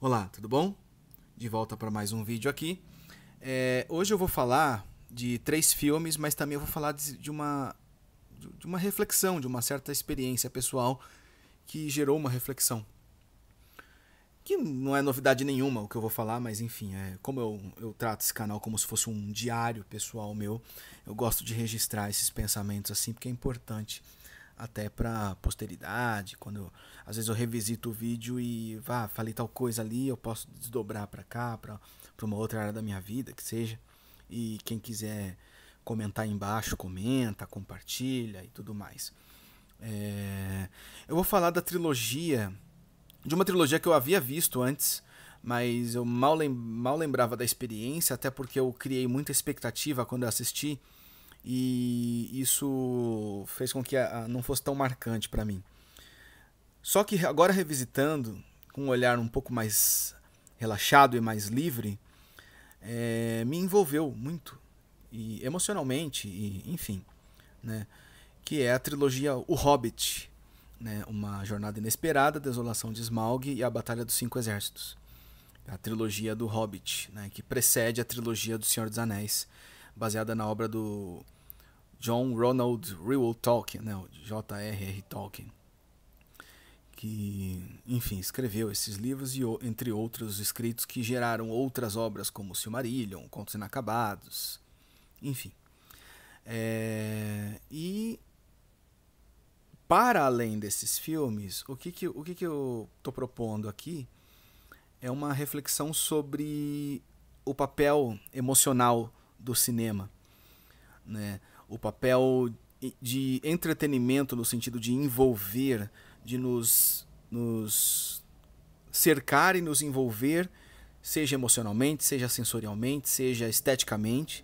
Olá, tudo bom? De volta para mais um vídeo aqui. Hoje eu vou falar de 3 filmes, mas também eu vou falar de uma reflexão, de uma certa experiência pessoal que gerou uma reflexão. Que não é novidade nenhuma o que eu vou falar, mas enfim, como eu trato esse canal como se fosse um diário pessoal meu, eu gosto de registrar esses pensamentos assim, porque é importante até para posteridade, às vezes eu revisito o vídeo e falei tal coisa ali, eu posso desdobrar para cá, para uma outra área da minha vida, que seja. E quem quiser comentar aí embaixo, comenta, compartilha e tudo mais. Eu vou falar de uma trilogia que eu havia visto antes, mas eu mal lembrava da experiência, até porque eu criei muita expectativa quando eu assisti, e isso fez com que não fosse tão marcante para mim. Só que agora revisitando, com um olhar um pouco mais relaxado e mais livre, me envolveu muito, e emocionalmente, e enfim, né? Que é a trilogia O Hobbit, né? Uma Jornada Inesperada, Desolação de Smaug e A Batalha dos Cinco Exércitos. A trilogia do Hobbit, né? Que precede a trilogia do Senhor dos Anéis, baseada na obra do John Ronald Reuel Tolkien, né? O J.R.R. Tolkien, que, enfim, escreveu esses livros e, entre outros, escritos que geraram outras obras como Silmarillion, Contos Inacabados, enfim. E para além desses filmes, o que eu estou propondo aqui é uma reflexão sobre o papel emocional do cinema, né? O papel de entretenimento no sentido de envolver, de nos cercar e nos envolver, seja emocionalmente, seja sensorialmente, seja esteticamente,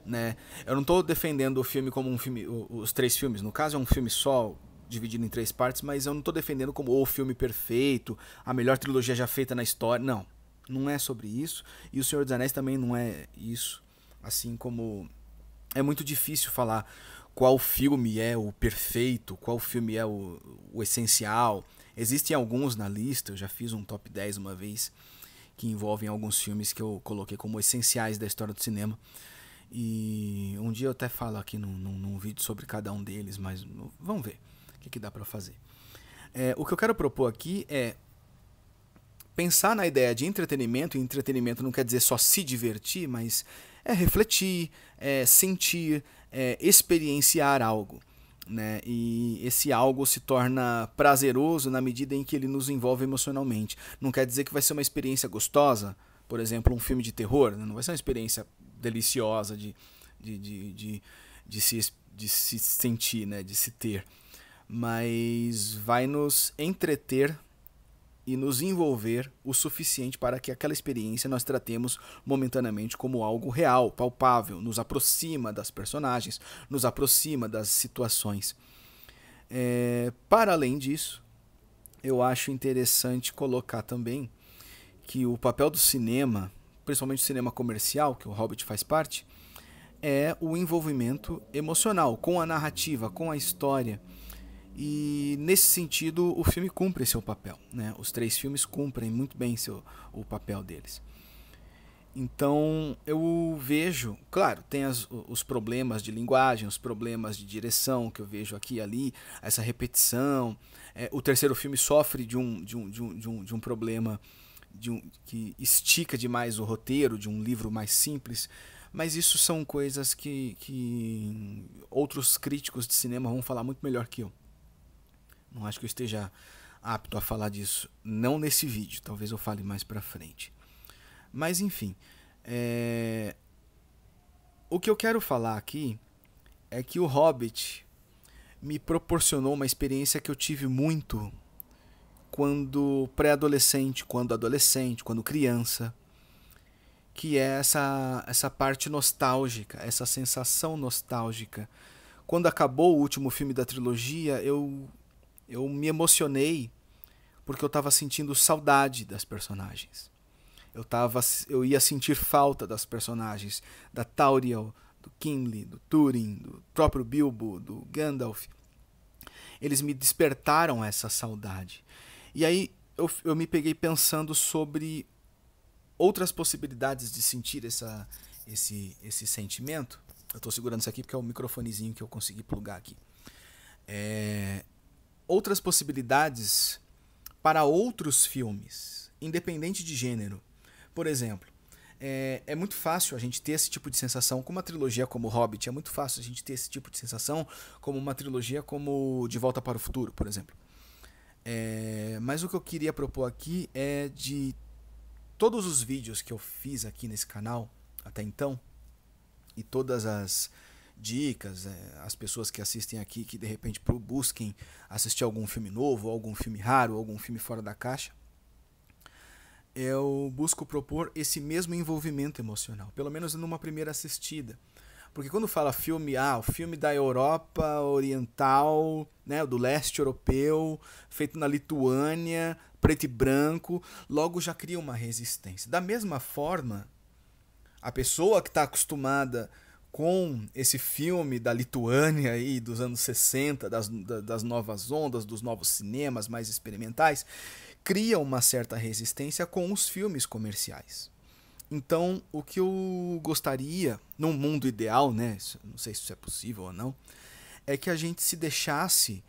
né? Eu não estou defendendo o filme como um filme, os 3 filmes, no caso é um filme só, dividido em 3 partes, mas eu não estou defendendo como o filme perfeito, a melhor trilogia já feita na história, não. Não é sobre isso, e O Senhor dos Anéis também não é isso, assim como é muito difícil falar qual filme é o perfeito, qual filme é o essencial. Existem alguns na lista, eu já fiz um top 10 uma vez, que envolvem alguns filmes que eu coloquei como essenciais da história do cinema. E um dia eu até falo aqui num vídeo sobre cada um deles, mas vamos ver o que dá pra fazer. O que eu quero propor aqui é pensar na ideia de entretenimento, e entretenimento não quer dizer só se divertir, mas é refletir, é sentir, é experienciar algo, né? E esse algo se torna prazeroso na medida em que ele nos envolve emocionalmente. Não quer dizer que vai ser uma experiência gostosa, por exemplo, um filme de terror, né? Não vai ser uma experiência deliciosa de, de, de, de se sentir, né? De se ter, mas vai nos entreter e nos envolver o suficiente para que aquela experiência nós tratemos momentaneamente como algo real, palpável, nos aproxima das personagens, nos aproxima das situações. Para além disso, eu acho interessante colocar também que o papel do cinema, principalmente o cinema comercial, que o Hobbit faz parte, é o envolvimento emocional com a narrativa, com a história. E nesse sentido o filme cumpre seu papel, né? Os 3 filmes cumprem muito bem o papel deles. Então eu vejo, claro, tem os problemas de linguagem, os problemas de direção que eu vejo aqui e ali, essa repetição. O terceiro filme sofre de um problema que estica demais o roteiro de um livro mais simples, mas isso são coisas que outros críticos de cinema vão falar muito melhor que eu. Não acho que eu esteja apto a falar disso, não nesse vídeo, talvez eu fale mais pra frente. Mas enfim, o que eu quero falar aqui é que o Hobbit me proporcionou uma experiência que eu tive muito quando pré-adolescente, quando adolescente, quando criança, que é essa parte nostálgica, essa sensação nostálgica. Quando acabou o último filme da trilogia, eu me emocionei porque eu estava sentindo saudade das personagens. Eu ia sentir falta das personagens, da Tauriel, do Gimli, do Túrin, do próprio Bilbo, do Gandalf. Eles me despertaram essa saudade. E aí, eu me peguei pensando sobre outras possibilidades de sentir esse sentimento. Eu estou segurando isso aqui porque é o microfonezinho que eu consegui plugar aqui. Outras possibilidades para outros filmes, independente de gênero. Por exemplo, é muito fácil a gente ter esse tipo de sensação com uma trilogia como Hobbit. É muito fácil a gente ter esse tipo de sensação como uma trilogia como De Volta para o Futuro, por exemplo. Mas o que eu queria propor aqui é de todos os vídeos que eu fiz aqui nesse canal até então, e todas as dicas, as pessoas que assistem aqui que de repente busquem assistir algum filme novo, algum filme raro, algum filme fora da caixa, eu busco propor esse mesmo envolvimento emocional, pelo menos numa primeira assistida. Porque quando fala filme, o filme da Europa Oriental, né, do leste europeu, feito na Lituânia, preto e branco, logo já cria uma resistência. Da mesma forma, a pessoa que está acostumada com esse filme da Lituânia aí, dos anos 60, das novas ondas, dos novos cinemas mais experimentais, cria uma certa resistência com os filmes comerciais. Então, o que eu gostaria, num mundo ideal, né, não sei se isso é possível ou não, é que a gente se deixasse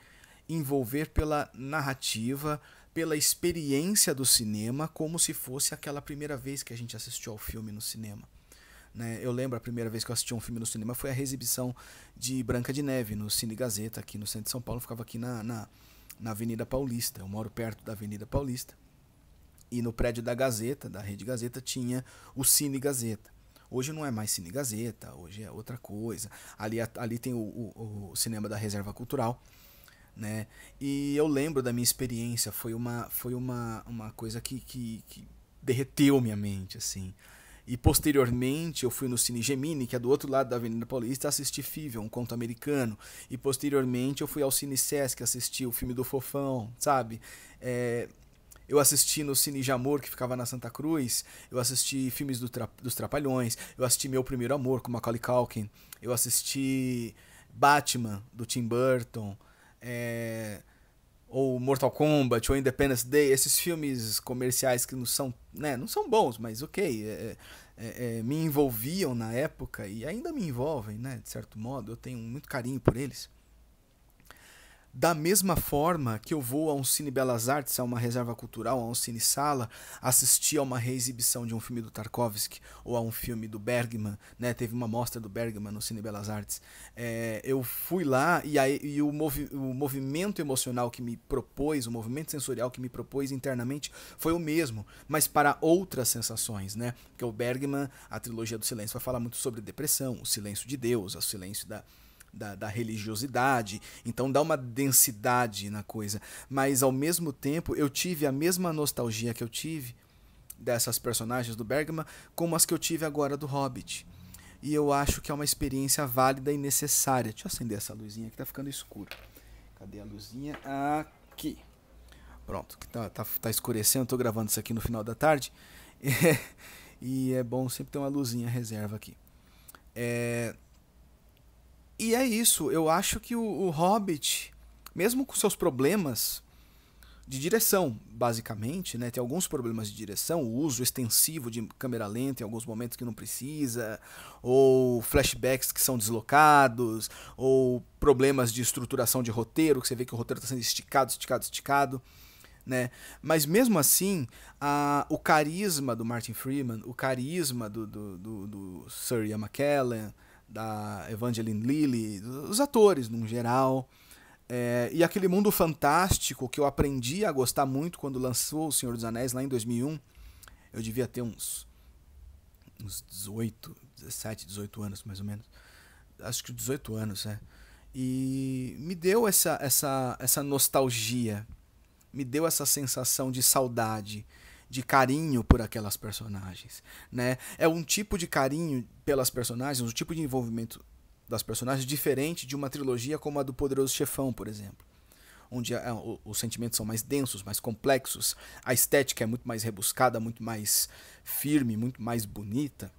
envolver pela narrativa, pela experiência do cinema, como se fosse aquela primeira vez que a gente assistiu ao filme no cinema. Né? Eu lembro a primeira vez que eu assisti um filme no cinema foi a reexibição de Branca de Neve no Cine Gazeta, aqui no centro de São Paulo, ficava aqui na Avenida Paulista. Eu moro perto da Avenida Paulista. E no prédio da Gazeta, da Rede Gazeta, tinha o Cine Gazeta. Hoje não é mais Cine Gazeta, hoje é outra coisa. Ali tem o cinema da Reserva Cultural, né? E eu lembro da minha experiência, foi uma coisa que derreteu minha mente, assim. E posteriormente eu fui no Cine Gemini, que é do outro lado da Avenida Paulista, assistir Fível, um conto americano. E posteriormente eu fui ao Cine Sesc assistir o filme do Fofão, sabe? Eu assisti no Cine Jamor, que ficava na Santa Cruz. Eu assisti filmes dos Trapalhões. Eu assisti Meu Primeiro Amor, com Macaulay Culkin. Eu assisti Batman, do Tim Burton. Ou Mortal Kombat, ou Independence Day. Esses filmes comerciais que não são bons, mas ok. Me envolviam na época e ainda me envolvem, né, de certo modo. Eu tenho muito carinho por eles. Da mesma forma que eu vou a um Cine Belas Artes, a uma reserva cultural, a um Cine Sala, assistir a uma reexibição de um filme do Tarkovsky ou a um filme do Bergman, né? Teve uma mostra do Bergman no Cine Belas Artes. Eu fui lá e o movimento emocional que me propôs, o movimento sensorial que me propôs internamente foi o mesmo, mas para outras sensações, né? Porque o Bergman, a trilogia do silêncio, vai falar muito sobre depressão, o silêncio de Deus, o silêncio da religiosidade, então dá uma densidade na coisa, mas ao mesmo tempo eu tive a mesma nostalgia que eu tive dessas personagens do Bergman como as que eu tive agora do Hobbit, e eu acho que é uma experiência válida e necessária. Deixa eu acender essa luzinha que tá ficando escuro. Cadê a luzinha? Aqui. Pronto, que tá escurecendo, tô gravando isso aqui no final da tarde e é bom sempre ter uma luzinha reserva aqui. E é isso, eu acho que o Hobbit, mesmo com seus problemas de direção, basicamente, né, tem alguns problemas de direção, o uso extensivo de câmera lenta em alguns momentos que não precisa, ou flashbacks que são deslocados, ou problemas de estruturação de roteiro, que você vê que o roteiro está sendo esticado, né? Mas mesmo assim, o carisma do Martin Freeman, o carisma do Sir Ian McKellen, da Evangeline Lilly, os atores no geral, e aquele mundo fantástico que eu aprendi a gostar muito quando lançou O Senhor dos Anéis lá em 2001. Eu devia ter uns 17, 18 anos mais ou menos, acho que 18 anos, e me deu essa nostalgia, me deu essa sensação de saudade, de carinho por aquelas personagens, né? É um tipo de carinho pelas personagens, um tipo de envolvimento das personagens diferente de uma trilogia como a do Poderoso Chefão, por exemplo, onde os sentimentos são mais densos, mais complexos, a estética é muito mais rebuscada, muito mais firme, muito mais bonita.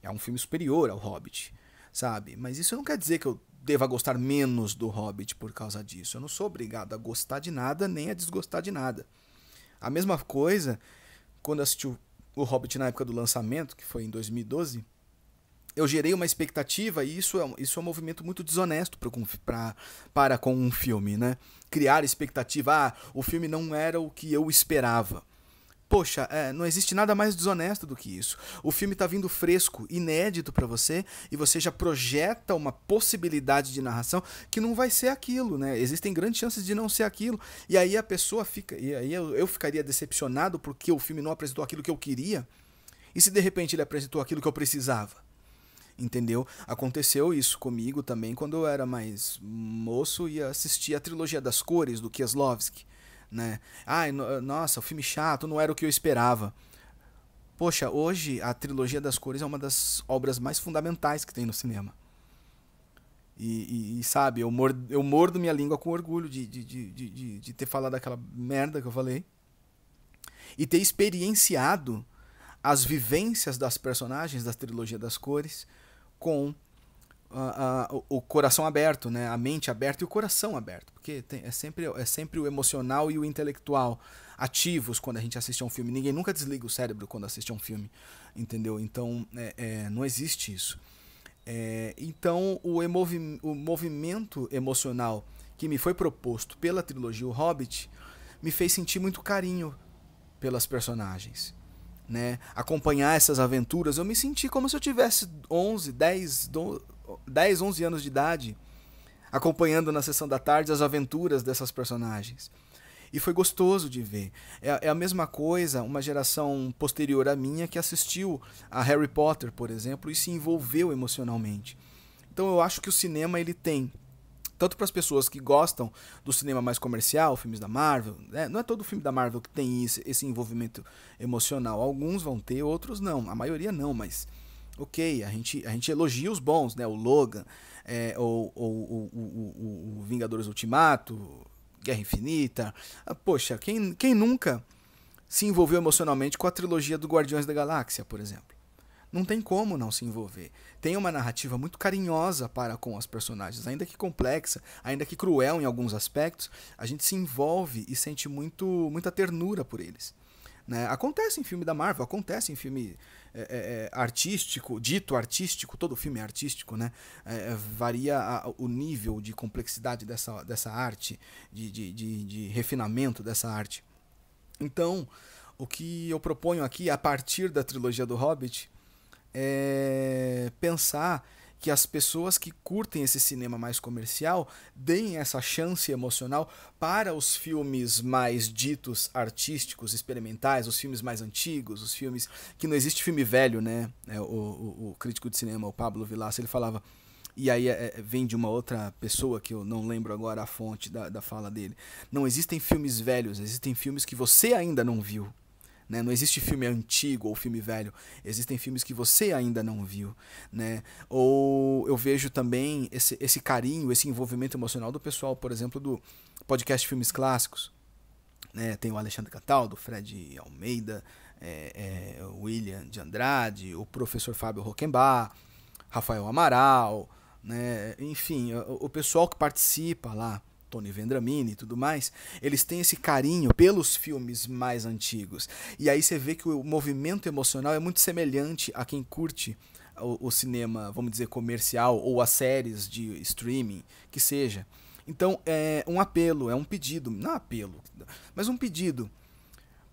É um filme superior ao Hobbit, sabe? Mas isso não quer dizer que eu deva gostar menos do Hobbit por causa disso. Eu não sou obrigado a gostar de nada nem a desgostar de nada. A mesma coisa, quando eu assisti o Hobbit na época do lançamento, que foi em 2012, eu gerei uma expectativa e isso é um movimento muito desonesto para com um filme, né? Criar expectativa, o filme não era o que eu esperava. Poxa, não existe nada mais desonesto do que isso. O filme está vindo fresco, inédito para você, e você já projeta uma possibilidade de narração que não vai ser aquilo, né? Existem grandes chances de não ser aquilo. E aí a pessoa fica. E aí eu ficaria decepcionado porque o filme não apresentou aquilo que eu queria. E se de repente ele apresentou aquilo que eu precisava? Entendeu? Aconteceu isso comigo também quando eu era mais moço e assistia a Trilogia das Cores do Kieslowski. Né? Nossa, o filme chato, não era o que eu esperava. Poxa, hoje a Trilogia das Cores é uma das obras mais fundamentais que tem no cinema. E sabe, eu mordo minha língua com orgulho de ter falado aquela merda que eu falei. E ter experienciado as vivências das personagens da Trilogia das Cores com o coração aberto, né? A mente aberta e o coração aberto, porque é sempre o emocional e o intelectual ativos quando a gente assiste a um filme. Ninguém nunca desliga o cérebro quando assiste a um filme, entendeu? Então não existe isso. Então o movimento emocional que me foi proposto pela trilogia O Hobbit me fez sentir muito carinho pelas personagens. Né? Acompanhar essas aventuras, eu me senti como se eu tivesse 10, 11 anos de idade, acompanhando na sessão da tarde as aventuras dessas personagens. E foi gostoso de ver. É a mesma coisa, uma geração posterior à minha que assistiu a Harry Potter, por exemplo, e se envolveu emocionalmente. Então eu acho que o cinema ele tem, tanto para as pessoas que gostam do cinema mais comercial, filmes da Marvel, né? Não é todo filme da Marvel que tem esse envolvimento emocional. Alguns vão ter, outros não. A maioria não, mas ok, a gente elogia os bons, né? O Logan, o Vingadores Ultimato, Guerra Infinita. Poxa, quem nunca se envolveu emocionalmente com a trilogia do Guardiões da Galáxia, por exemplo? Não tem como não se envolver. Tem uma narrativa muito carinhosa para com os personagens, ainda que complexa, ainda que cruel em alguns aspectos, a gente se envolve e sente muita ternura por eles. Né? Acontece em filme da Marvel, acontece em filme artístico, dito artístico, todo filme é artístico, né? Varia o nível de complexidade dessa arte, de refinamento dessa arte. Então, o que eu proponho aqui, a partir da trilogia do Hobbit, é pensar que as pessoas que curtem esse cinema mais comercial deem essa chance emocional para os filmes mais ditos artísticos, experimentais, os filmes mais antigos, os filmes que não existe filme velho, né? O crítico de cinema, o Pablo Vilaça, ele falava, e aí vem de uma outra pessoa que eu não lembro agora a fonte da fala dele, não existem filmes velhos, existem filmes que você ainda não viu. Né? Não existe filme antigo ou filme velho, existem filmes que você ainda não viu. Né? Ou eu vejo também esse carinho, esse envolvimento emocional do pessoal, por exemplo, do podcast Filmes Clássicos. Né? Tem o Alexandre Cataldo, o Fred Almeida, o William de Andrade, o professor Fábio Rockenbach, Rafael Amaral, né? Enfim, o pessoal que participa lá, Tony Vendramini e tudo mais, eles têm esse carinho pelos filmes mais antigos. E aí você vê que o movimento emocional é muito semelhante a quem curte o cinema, vamos dizer, comercial ou as séries de streaming, que seja. Então é um apelo, é um pedido, não apelo, mas um pedido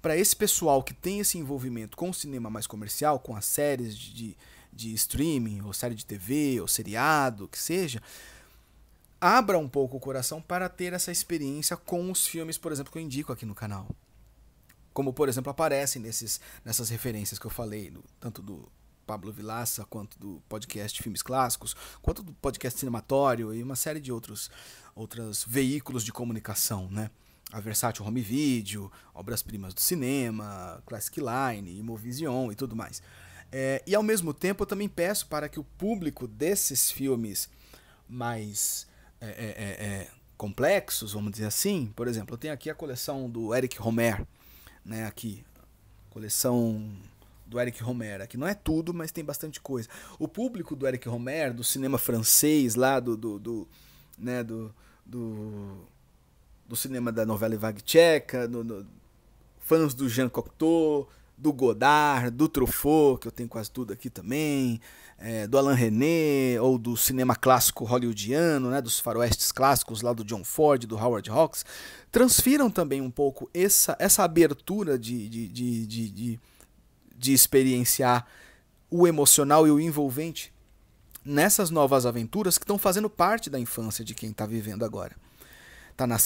para esse pessoal que tem esse envolvimento com o cinema mais comercial, com as séries de streaming, ou série de TV, ou seriado, que seja, abra um pouco o coração para ter essa experiência com os filmes, por exemplo, que eu indico aqui no canal. Como, por exemplo, aparecem nessas referências que eu falei, tanto do Pablo Vilaça, quanto do podcast Filmes Clássicos, quanto do podcast Cinematório e uma série de outros veículos de comunicação, né? A Versátil Home Video, Obras-Primas do Cinema, Classic Line, Imovision e tudo mais. E ao mesmo tempo eu também peço para que o público desses filmes mais complexos, vamos dizer assim, por exemplo, eu tenho aqui a coleção do Eric Romer, né, aqui, coleção do Eric Romer, aqui não é tudo, mas tem bastante coisa. O público do Eric Romer, do cinema francês lá, do cinema da novela vague tcheca, fãs do Jean Cocteau, do Godard, do Truffaut, que eu tenho quase tudo aqui também, do Alain Resnais, ou do cinema clássico hollywoodiano, né, dos faroestes clássicos lá do John Ford, do Howard Hawks, transfiram também um pouco essa abertura de experienciar o emocional e o envolvente nessas novas aventuras que estão fazendo parte da infância de quem está vivendo agora.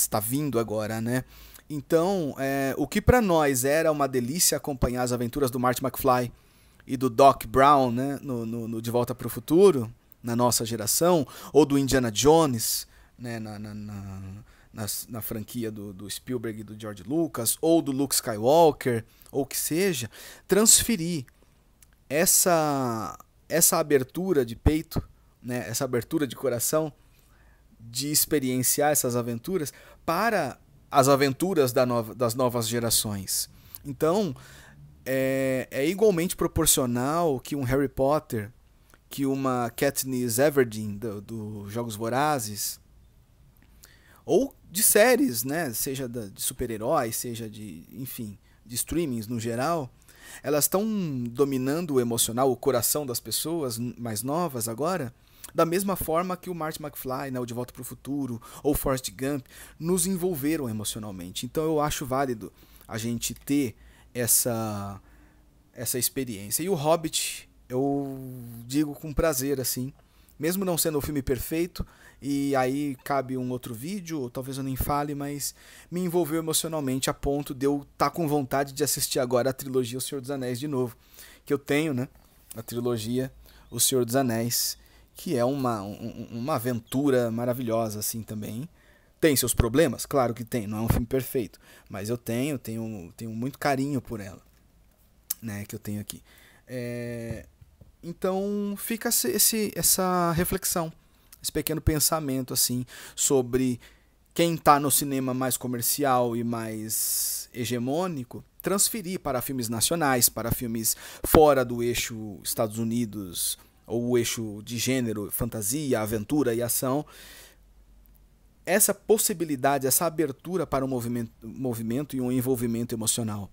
Tá vindo agora, né? Então, o que para nós era uma delícia acompanhar as aventuras do Marty McFly e do Doc Brown, né, no De Volta para o Futuro, na nossa geração, ou do Indiana Jones, né, na franquia do Spielberg e do George Lucas, ou do Luke Skywalker, ou o que seja, transferir essa abertura de peito, né, essa abertura de coração, de experienciar essas aventuras para as aventuras das novas gerações. Então, é igualmente proporcional que um Harry Potter, que uma Katniss Everdeen do Jogos Vorazes, ou de séries, né, seja de super-heróis, seja enfim, de streamings no geral, elas estão dominando o emocional, o coração das pessoas mais novas agora, da mesma forma que o Marty McFly, né, o De Volta para o Futuro, ou Forrest Gump, nos envolveram emocionalmente. Então eu acho válido a gente ter essa experiência. E o Hobbit, eu digo com prazer, assim, mesmo não sendo o filme perfeito, e aí cabe um outro vídeo, ou talvez eu nem fale, mas me envolveu emocionalmente a ponto de eu estar com vontade de assistir agora a trilogia O Senhor dos Anéis de novo. Que eu tenho, né, a trilogia O Senhor dos Anéis, que é uma aventura maravilhosa, assim, também. Tem seus problemas? Claro que tem, não é um filme perfeito, mas eu tenho muito carinho por ela, né, que eu tenho aqui. Então fica essa reflexão, esse pequeno pensamento, assim, sobre quem está no cinema mais comercial e mais hegemônico, transferir para filmes nacionais, para filmes fora do eixo Estados Unidos, ou o eixo de gênero, fantasia, aventura e ação, essa possibilidade, essa abertura para um movimento e um envolvimento emocional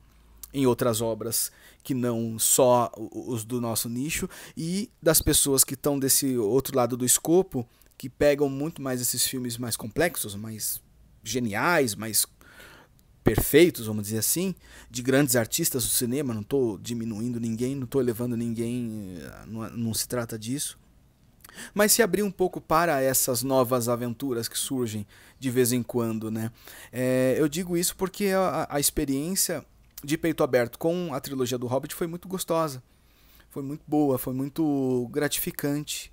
em outras obras que não só os do nosso nicho, e das pessoas que estão desse outro lado do escopo, que pegam muito mais esses filmes mais complexos, mais geniais, mais perfeitos, vamos dizer assim, de grandes artistas do cinema. Não estou diminuindo ninguém, não estou elevando ninguém, não se trata disso, mas se abrir um pouco para essas novas aventuras que surgem de vez em quando, né? Eu digo isso porque a experiência de peito aberto com a trilogia do Hobbit foi muito gostosa, foi muito boa, foi muito gratificante,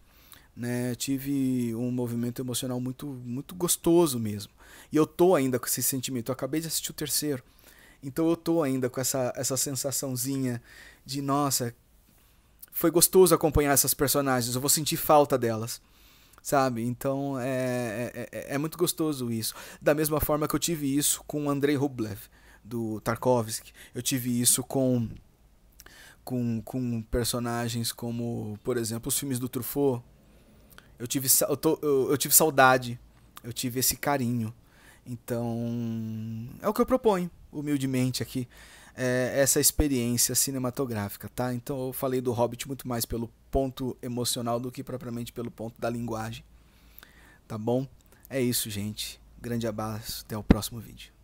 né? Tive um movimento emocional muito, muito gostoso mesmo. E eu tô ainda com esse sentimento. Eu acabei de assistir o terceiro, então eu tô ainda com essa sensaçãozinha de, nossa, foi gostoso acompanhar essas personagens, eu vou sentir falta delas, sabe? Então é muito gostoso isso. Da mesma forma que eu tive isso com Andrei Rublev, do Tarkovsky. Eu tive isso com personagens como, por exemplo, os filmes do Truffaut. Eu tive saudade, eu tive esse carinho. Então, é o que eu proponho, humildemente aqui, essa experiência cinematográfica, tá? Então eu falei do Hobbit muito mais pelo ponto emocional do que propriamente pelo ponto da linguagem, tá bom? É isso, gente. Grande abraço, até o próximo vídeo.